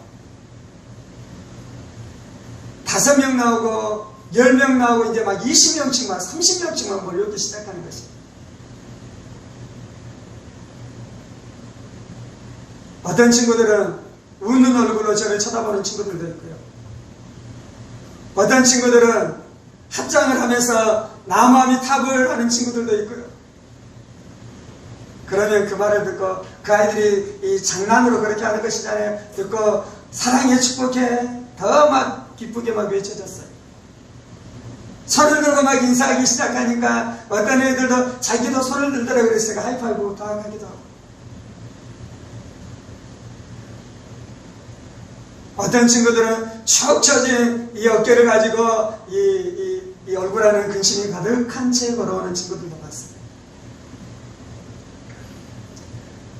Speaker 1: 5명 나오고 10명 나오고 이제 막 20명씩만 30명씩만 몰려오기 시작하는 것입니다. 어떤 친구들은 웃는 얼굴로 저를 쳐다보는 친구들도 있고요. 어떤 친구들은 합장을 하면서 나무아미 탑을 하는 친구들도 있고요. 그러면 그 말을 듣고 그 아이들이 이 장난으로 그렇게 하는 것이잖아요. 듣고 사랑해 축복해 더 막 기쁘게 막 외쳐졌어요. 손을 들고 막 인사하기 시작하니까 어떤 애들도 자기도 손을 들더라고요. 그래서 제가 하이파이브부터 하기도 하고. 어떤 친구들은 축 처진 이 어깨를 가지고 이 얼굴 안에 근심이 가득한 채 걸어오는 친구들도 봤어요.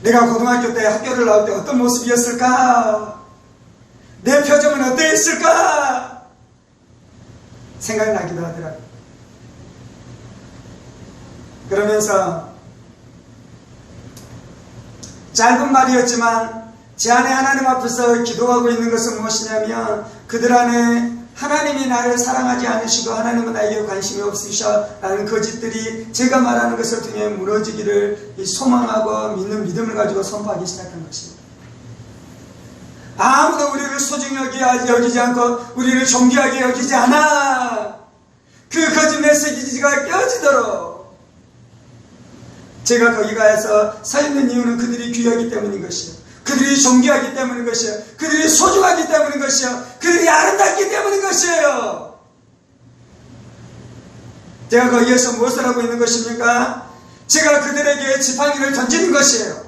Speaker 1: 내가 고등학교 때 학교를 나올 때 어떤 모습이었을까? 내 표정은 어땠을까? 생각나기도 하더라고요. 그러면서 짧은 말이었지만 제 안에 하나님 앞에서 기도하고 있는 것은 무엇이냐면 그들 안에 하나님이 나를 사랑하지 않으시고 하나님은 나에게 관심이 없으셔 라는 거짓들이 제가 말하는 것을 통해 무너지기를 소망하고 믿는 믿음을 가지고 선포하기 시작한 것입니다. 아무도 우리를 소중히 여기지 않고 우리를 존귀하게 여기지 않아. 그 거짓 메시지가 깨어지도록 제가 거기 가서 서 있는 이유는 그들이 귀하기 때문인 것이요, 그들이 존귀하기 때문인 것이요, 그들이 소중하기 때문인 것이요, 그들이 아름답기 때문인 것이에요. 제가 거기에서 무엇을 하고 있는 것입니까? 제가 그들에게 지팡이를 던지는 것이에요.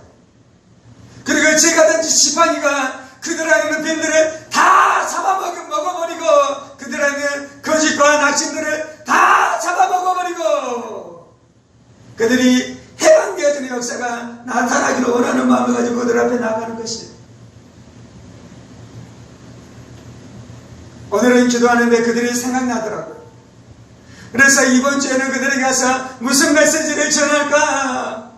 Speaker 1: 그리고 제가 던진 지팡이가 그들 안에 있는 뱀들을 다 잡아먹어버리고, 그들 안에 있는 거짓과 낙심들을 다 잡아먹어버리고, 그들이 해방되어지는 역사가 나타나기를 원하는 마음을 가지고 그들 앞에 나가는 것이에요. 오늘은 기도하는데 그들이 생각나더라고요. 그래서 이번 주에는 그들에게 가서 무슨 메시지를 전할까?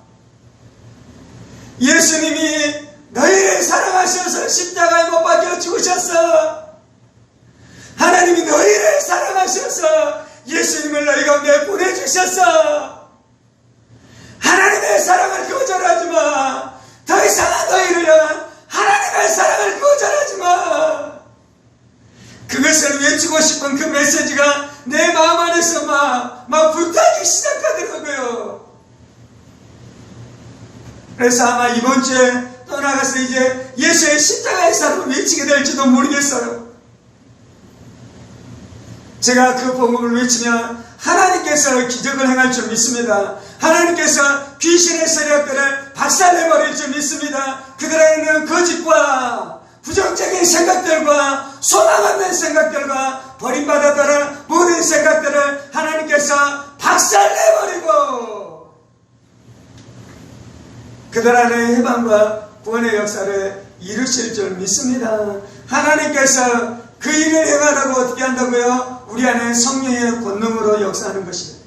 Speaker 1: 예수님이 너희를 사랑하셔서 십자가에 못 박혀 죽으셨어. 하나님이 너희를 사랑하셔서 예수님을 너희 가운데 보내주셨어. 하나님의 사랑을 거절하지 마. 더 이상 너희를 향한 하나님의 사랑을 거절하지 마. 그것을 외치고 싶은 그 메시지가 내 마음 안에서 막 불타기 시작하더라고요. 그래서 아마 이번 주에 떠나가서 이제 예수의 십자가의 사랑을 외치게 될지도 모르겠어요. 제가 그 복음을 외치면 하나님께서 기적을 행할 줄 믿습니다. 하나님께서 귀신의 세력들을 박살내버릴 줄 믿습니다. 그들 안에는 거짓과 부정적인 생각들과 소망 없는 생각들과 버림받았다는 모든 생각들을 하나님께서 박살내버리고 그들 안에 해방과 구원의 역사를 이루실 줄 믿습니다. 하나님께서 그 일을 행하라고 어떻게 한다고요? 우리 안에 성령의 권능으로 역사하는 것입니다.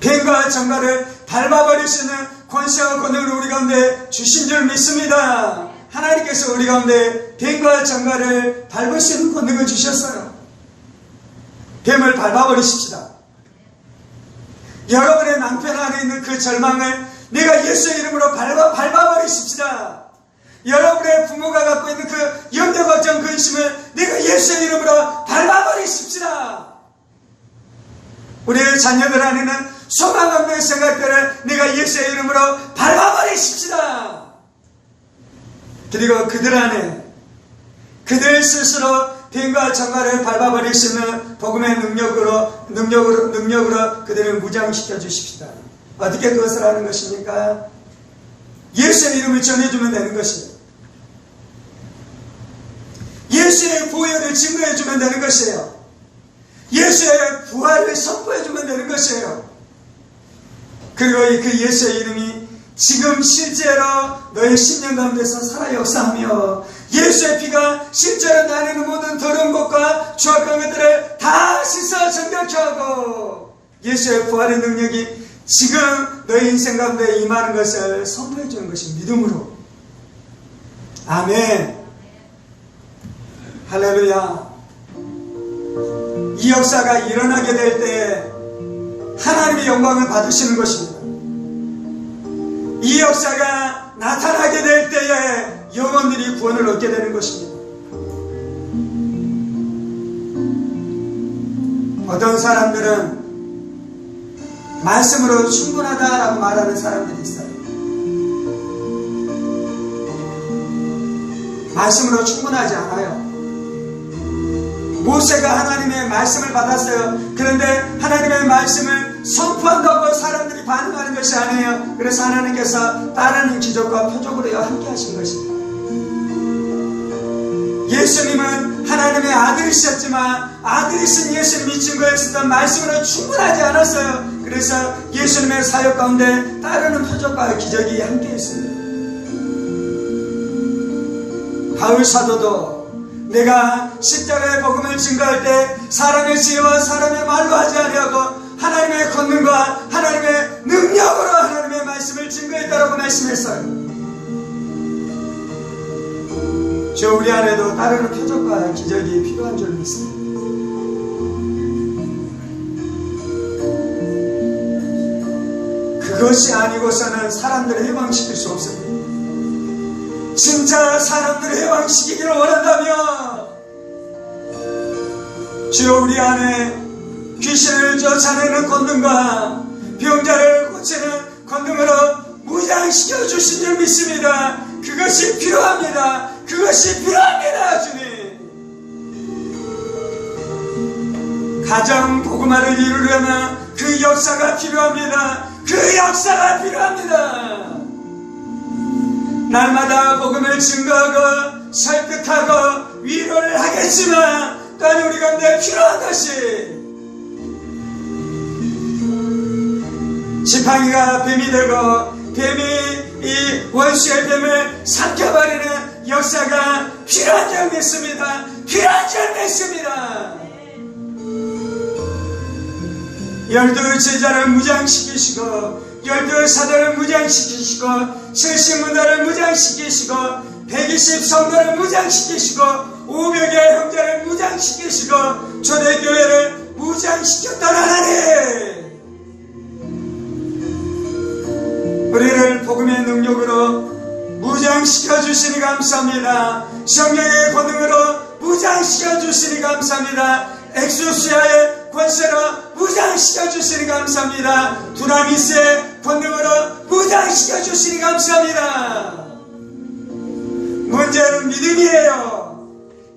Speaker 1: 뱀과 정갈을 밟아버리시는 권세와 권능을 우리 가운데 주신 줄 믿습니다. 하나님께서 우리 가운데 뱀과 정갈을 밟을 수 있는 권능을 주셨어요. 뱀을 밟아버리십시다. 여러분의 남편 안에 있는 그 절망을 내가 예수의 이름으로 밟아버리십시다. 여러분의 부모가 갖고 있는 그 염려, 걱정, 근심을 내가 예수의 이름으로 밟아버리십시다. 우리의 자녀들 안에는 소망 없는 생각들을 내가 예수의 이름으로 밟아버리십시다. 그리고 그들 안에 그들 스스로 뱀과 정갈을 밟아버릴 수 있는 복음의 능력으로 그들을 무장시켜 주십시다. 어떻게 그것을 하는 것입니까? 예수의 이름을 전해주면 되는 것이에요. 예수의 보혈을 증거해주면 되는 것이에요. 예수의 부활을 선포해주면 되는 것이에요. 그리고 그 예수의 이름이 지금 실제로 너의 심령 가운데서 살아 역사하며 예수의 피가 실제로 나누는 모든 더러운 것과 추악한 것들을 다 씻어 정결케 하고 예수의 부활의 능력이 지금 너의 인생 가운데 임하는 것을 선포해 주는 것이 믿음으로. 아멘. 할렐루야. 이 역사가 일어나게 될 때 하나님의 영광을 받으시는 것입니다. 이 역사가 나타나게 될 때에 영혼들이 구원을 얻게 되는 것입니다. 어떤 사람들은 말씀으로 충분하다라고 말하는 사람들이 있어요. 말씀으로 충분하지 않아요. 모세가 하나님의 말씀을 받았어요. 그런데 하나님의 말씀을 선포한다고 사람들이 반응하는 것이 아니에요. 그래서 하나님께서 따르는 기적과 표적으로 함께 하신 것입니다. 예수님은 하나님의 아들이셨지만 아들이신 예수님이 증거했었던 말씀으로 충분하지 않았어요. 그래서 예수님의 사역 가운데 따르는 표적과 기적이 함께 했습니다. 바울 사도도 내가 십자가의 복음을 증거할 때 사람의 지혜와 사람의 말로 하지 아니하고 하나님의 권능과 하나님의 능력으로 하나님의 말씀을 증거했다라고 말씀했어요. 저 우리 안에도 따르는 표적과 기적이 필요한 줄 믿습니다. 그것이 아니고서는 사람들을 해방시킬 수 없습니다. 진짜 사람들을 해방시키기를 원한다며 주여 우리 안에 귀신을 쫓아내는 권능과 병자를 고치는 권능으로 무장시켜 주신 줄 믿습니다. 그것이 필요합니다. 그것이 필요합니다. 주님, 가정 복음화를 이루려면 그 역사가 필요합니다. 그 역사가 필요합니다. 날마다 복음을 증거하고 설득하고 위로를 하겠지만 또한 우리 가운데 필요한 것이 지팡이가 뱀이 되고 뱀이 이 원수의 뱀을 삼켜버리는 역사가 필요한 줄 믿습니다. 필요한 줄 믿습니다. 12 제자를 무장시키시고 12 사도를 무장시키시고 70문화를 무장시키시고 120 성도를 무장시키시고 500의 형제를 무장시키시고 초대교회를 무장시켰던 하나님, 우리를 복음의 능력으로 무장시켜 주시니 감사합니다. 성령의 권능으로 무장시켜 주시니 감사합니다. 엑소시아의 권세로 무장시켜 주시니 감사합니다. 두나미스의 권능으로 무장시켜 주시니 감사합니다. 문제는 믿음이에요.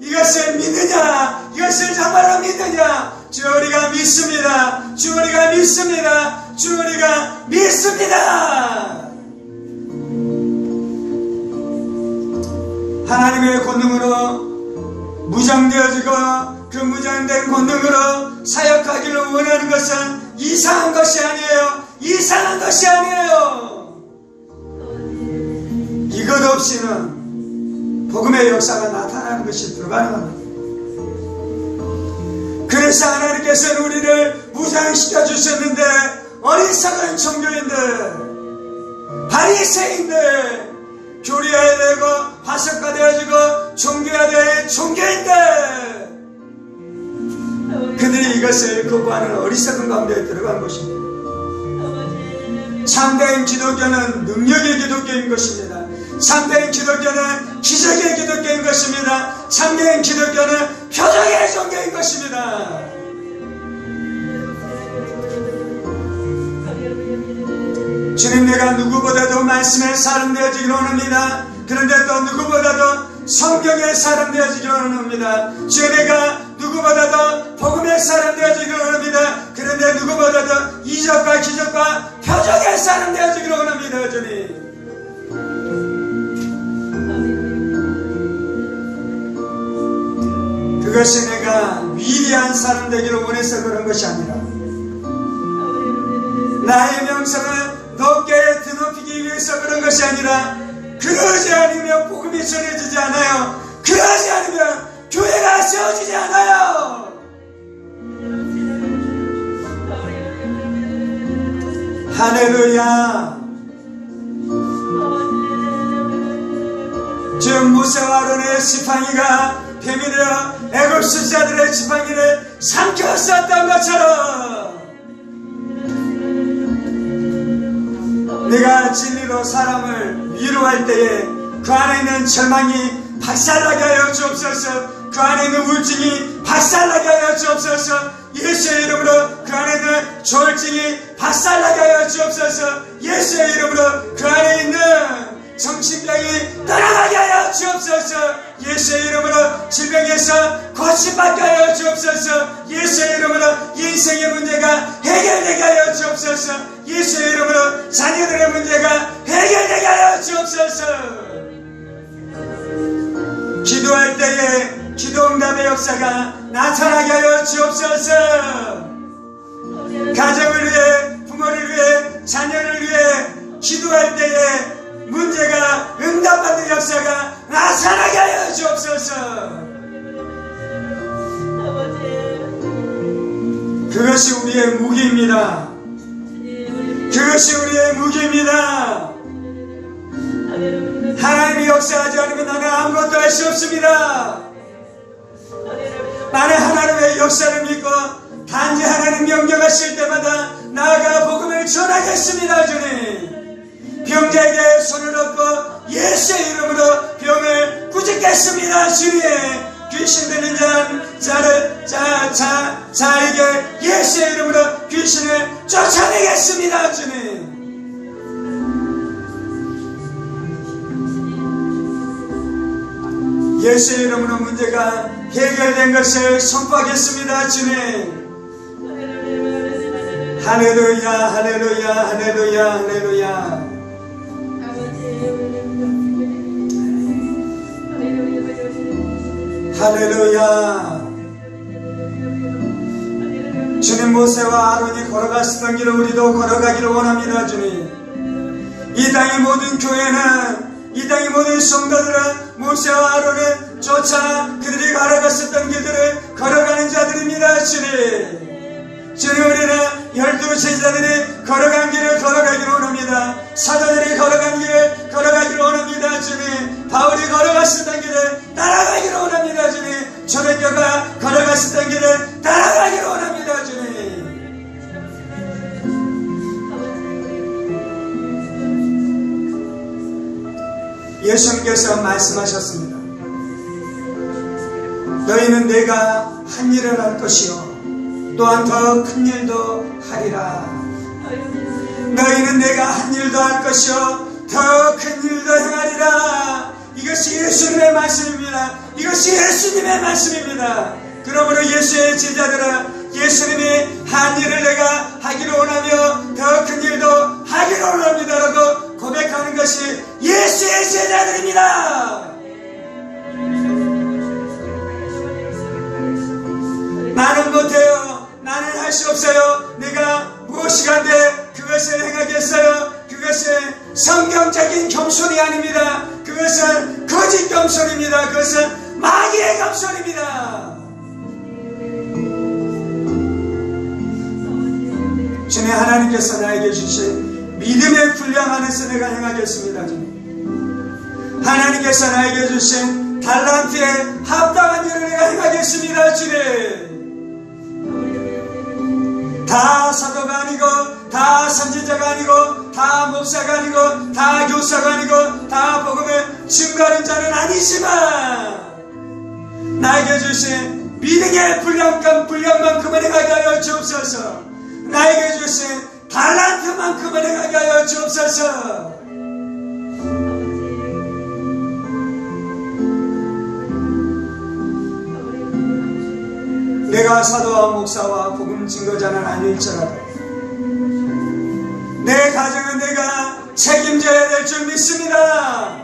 Speaker 1: 이것을 믿느냐, 이것을 정말로 믿느냐. 주 우리가 믿습니다. 주 우리가 믿습니다. 주 우리가 믿습니다. 하나님의 권능으로 무장되어지고 그 무장된 권능으로 사역하기를 원하는 것은 이상한 것이 아니에요. 이상한 것이 아니에요. 이것 없이는 복음의 역사가 나타나는 것이 불가능합니다. 그래서 하나님께서는 우리를 무장시켜 주셨는데, 어리석은 종교인들, 바리새인들, 교리해야 되고 화석화 되어지고 종교해야 될 종교인들, 그들이 이것을 거부하는 어리석은 가운데 들어간 것입니다. 참된 기독교는 능력의 기독교인 것입니다. 참된 기독교는 기적의 기독교인 것입니다. 참된 기독교는 표적의 종교인 것입니다. 주님, 내가 누구보다도 말씀의 사람 되어지기를 원합니다. 그런데 또 누구보다도 성경의 사람 되어지기를 원합니다. 주여, 내가 누구보다도 복음의 사람 되어지기를 원합니다. 그런데 누구보다도 이적과 기적과 표적의 사람 되어지기를 원합니다. 주님, 그것이 내가 위대한 사람 되기를 원해서 그런 것이 아니라 나의 명성을 높게 드높이기 위해서 그런 것이 아니라, 그러지 않으면 복음이 전해지지 않아요. 그러지 않으면 교회가 세워지지 않아요. 할렐루야. 지금 모세와 아론의 지팡이가 뱀이 되어 애굽 자들의 지팡이를 삼켰었던 것처럼, 내가 진리로 사람을 위로할 때에 그 안에 있는 절망이 박살나게 하여 주옵소서. 그 안에 있는 우울증이 박살나게 하여 주옵소서. 예수의 이름으로 그 안에 있는 조울증이 박살나게 하여 주옵소서. 예수의 이름으로 그 안에 있는 정신병이 떠나가게 하여 주옵소서. 예수의 이름으로 질병에서 고침받게 하여 주옵소서. 예수의 이름으로 인생의 문제가 해결되게 하여 주옵소서. 예수의 이름으로 자녀들의 문제가 해결되게 하여 주옵소서. 기도할 때에 기도응답의 역사가 나타나게 하여 주옵소서. 가정을 위해, 부모를 위해, 자녀를 위해 기도할 때에 문제가 응답받는 역사가 나타나게 하여 주옵소서. 그것이 우리의 무기입니다. 그것이 우리의 무기입니다. 하나님이 역사하지 않으면 나는 아무것도 할 수 없습니다. 나는 하나님의 역사를 믿고 단지 하나님 명령하실 때마다 나아가 복음을 전하겠습니다. 주님, 병자에게 손을 얹고 예수의 이름으로 쫓아내겠습니다. 주님, 귀신 들린 자에게 예수의 이름으로 귀신을 쫓아내겠습니다. 주님. 예수의 이름으로 문제가 해결된 것을 선포하겠습니다. 주님. 할렐루야, 할렐루야, 할렐루야, 할렐루야. 할렐루야. 주님, 모세와 아론이 걸어갔었던 길을 우리도 걸어가기를 원합니다. 주님, 이 땅의 모든 교회는, 이 땅의 모든 성도들은 모세와 아론을 쫓아 그들이 걸어갔었던 길들을 걸어가는 자들입니다. 주님, 우리는 12제자들이 걸어간 길을 걸어가기를 원합니다. 사도들이 걸어간 길을 걸어가기를 원합니다. 주님, 바울이 걸어갔었던 길을 따라가기를 원합니다. 주님, 초대교가 걸어갔었던 길을 따라가기를 원합니다. 주님. 예수님께서 말씀하셨습니다. 너희는 내가 한 일을 할 것이요 또한 더 큰 일도 하리라. 너희는 내가 한 일도 할 것이요 더 큰 일도 행하리라. 이것이 예수님의 말씀입니다. 이것이 예수님의 말씀입니다. 그러므로 예수의 제자들은 예수님이 한 일을 내가 하기를 원하며 더 큰 일도 하기를 원합니다 라고 고백하는 것이 예수의 제자들입니다. 나는 못해요. 나는 할 수 없어요. 내가 무엇이 간데 그것을 행하겠어요. 그것은 성경적인 겸손이 아닙니다. 그것은 거짓 겸손입니다. 그것은 마귀의 겸손입니다. 주님, 하나님께서 나에게 주신 믿음의 분량 안에서 내가 행하겠습니다. 주님, 하나님께서 나에게 주신 달란트에 합당한 일을 내가 행하겠습니다. 주님, 다 사도가 아니고 다 선지자가 아니고 다 목사가 아니고 다 교사가 아니고 다 복음을 증거하는 자는 아니지만 나에게 주신 믿음의 분량만큼은 행하게 하여 주옵소서. 나에게 주신 달란트만큼은 행하게 하여 주옵소서. 내가 사도와 목사와 복음 증거자는 아닐지라도 내 가정은 내가 책임져야 될 줄 믿습니다.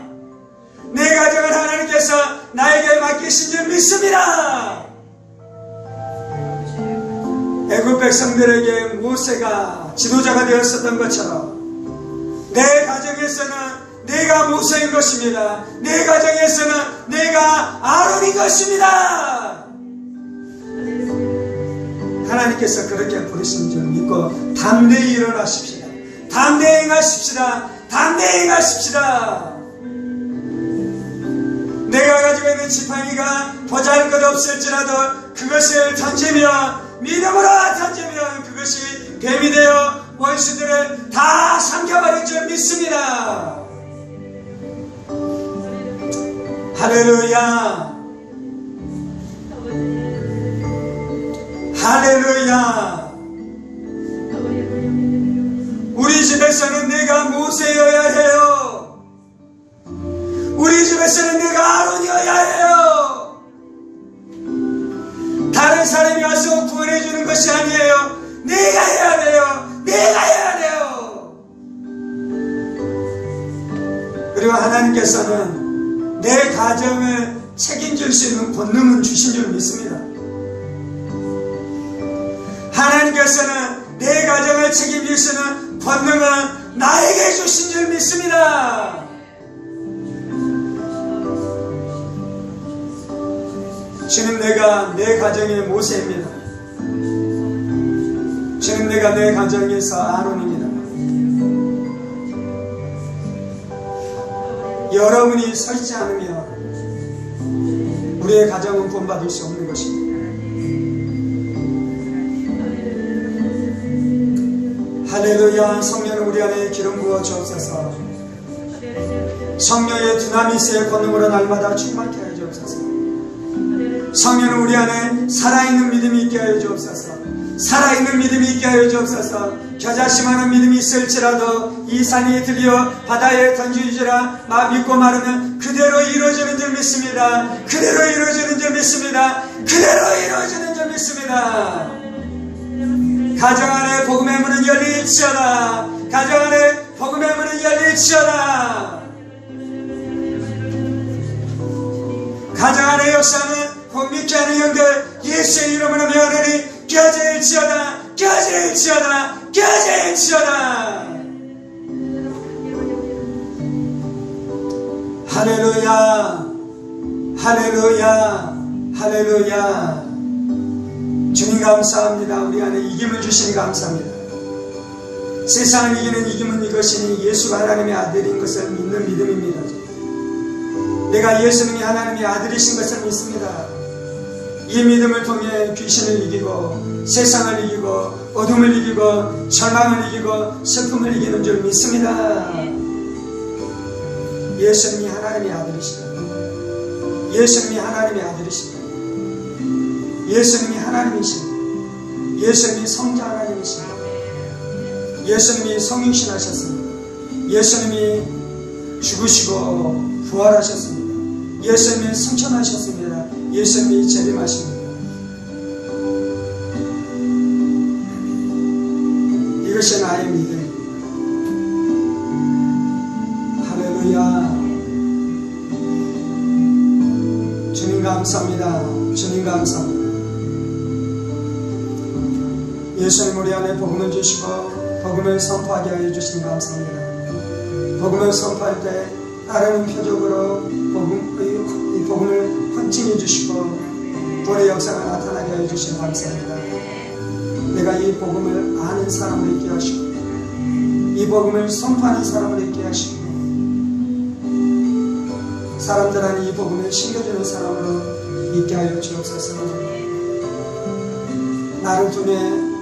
Speaker 1: 내 가정은 하나님께서 나에게 맡기신 줄 믿습니다. 애굽 백성들에게 모세가 지도자가 되었었던 것처럼 내 가정에서는 내가 모세인 것입니다. 내 가정에서는 내가 아론인 것입니다. 하나님께서 그렇게 부르신 줄 믿고 담대히 일어나십시다. 담대히 행하십시다. 담대히 행하십시다. 내가 가지고 있는 지팡이가 보잘것없을지라도 그것을 던지며 믿음으로 던지면 그것이 뱀이 되어 원수들을 다 삼켜버릴 줄 믿습니다. 할렐루야, 할렐루야. 우리 집에서는 내가 모세여야 해요. 우리 집에서는 내가 아론이어야 해요. 다른 사람이 와서 구원해주는 것이 아니에요. 내가 해야 돼요. 내가 해야 돼요. 그리고 하나님께서는 내 가정을 책임질 수 있는 권능은 주신 줄 믿습니다. 하나님께서는 내 가정을 책임질 수 있는 권능은 나에게 주신 줄 믿습니다. 주님, 내가 내 가정의 모세입니다. 주님, 내가 내 가정에서 아론입니다. 여러분이 서지 않으면 우리의 가정은 구원받을 수 없는 것입니다. 할렐루야. 성령은 우리 안에 기름 부어 주옵소서. 성령의 두나미스의 권능으로 날마다 충만케 하여 주옵소서. 주옵소서. 성령은 우리 안에 살아있는 믿음이 있게 하여 주옵소서. 살아있는 믿음이 있게 하여 주옵소서. 겨자씨만한 믿음이 있을지라도 이 산이 들려 바다에 던지지라 믿고 말하면 그대로 이루어지는 줄 믿습니다. 그대로 이루어지는 줄 믿습니다. 그대로 이루어지는 줄 믿습니다. 가정 안에 복음의 문은 열릴지어다. 가정 안에 복음의 문은 열릴지어다. 가정 안에 역사는 곧 믿게 하는 영들 예수의 이름으로 명하노니 껴질지어다. 껴질지어다. 껴질지어다. 할렐루야. 할렐루야. 할렐루야. 주님 감사합니다. 우리 안에 이김을 주시니 감사합니다. 세상을 이기는 이김은 이것이니 예수가 하나님의 아들인 것을 믿는 믿음입니다. 내가 예수님이 하나님의 아들이신 것을 믿습니다. 이 믿음을 통해 귀신을 이기고 세상을 이기고 어둠을 이기고 절망을 이기고 슬픔을 이기는 줄 믿습니다. 예수님이 하나님의 아들이시다. 예수님이 하나님의 아들이시다. 예수님이 하나님이시다. 예수님이 성자 하나님이시다. 예수님이 성육신 하셨습니다. 예수님이 죽으시고 부활하셨습니다. 예수님이 승천하셨습니다. 예수님이 재림하십니다. 이것이 나의 믿음입니다. 할렐루야. 주님 감사합니다. 주님 감사합니다. 예수님 우리 안에 복음을 주시고 복음을 선포하게 하여 주시니 감사합니다. 복음을 선포할 때 따르는 표적으로 이 복음을 확증해 주시고 불의 역사가 나타나게 하여 주시니 감사합니다. 내가 이 복음을 아는 사람을 있게 하시고 이 복음을 선포하는 사람을 있게 하시고 사람들 안에 이 복음을 심겨주는 사람으로 있게 하여 주옵소서. 나를 통해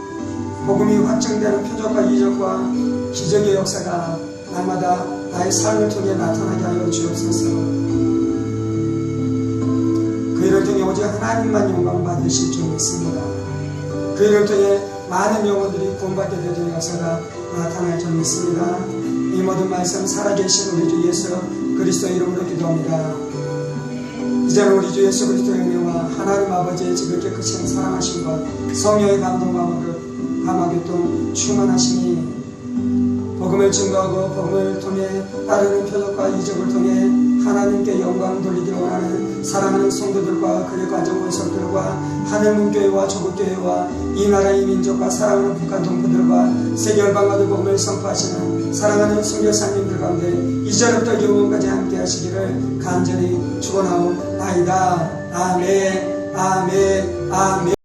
Speaker 1: 복음이 확정되는 표적과 이적과 기적의 역사가 날마다 나의 삶을 통해 나타나게 하여 주옵소서. 그 일을 통해 오직 하나님만 영광 받으실 줄 믿습니다. 그 일을 통해 많은 영혼들이 구원받게 되는 역사가 나타날 줄 믿습니다. 이 모든 말씀 살아계신 우리 주 예수 그리스도 이름으로 기도합니다. 이제는 우리 주 예수 그리스도의 은혜와 하나님 아버지의 지극히 크신 사랑하심과 성령의 감화 교통 충만하시니 복음을 증거하고 복음을 통해 따르는 표적과 이적을 통해 하나님께 영광 돌리기를 원하는 사랑하는 성도들과 그의 가정 권속들과 하늘문교회와 조국교회와 이 나라의 민족과 사랑하는 북한 동포들과 세계 열방과도 복음을 선포하시는 사랑하는 선교사님들 가운데 이제부터 영원까지 함께 하시기를 간절히 축원하옵나이다. 아멘. 아멘. 아멘.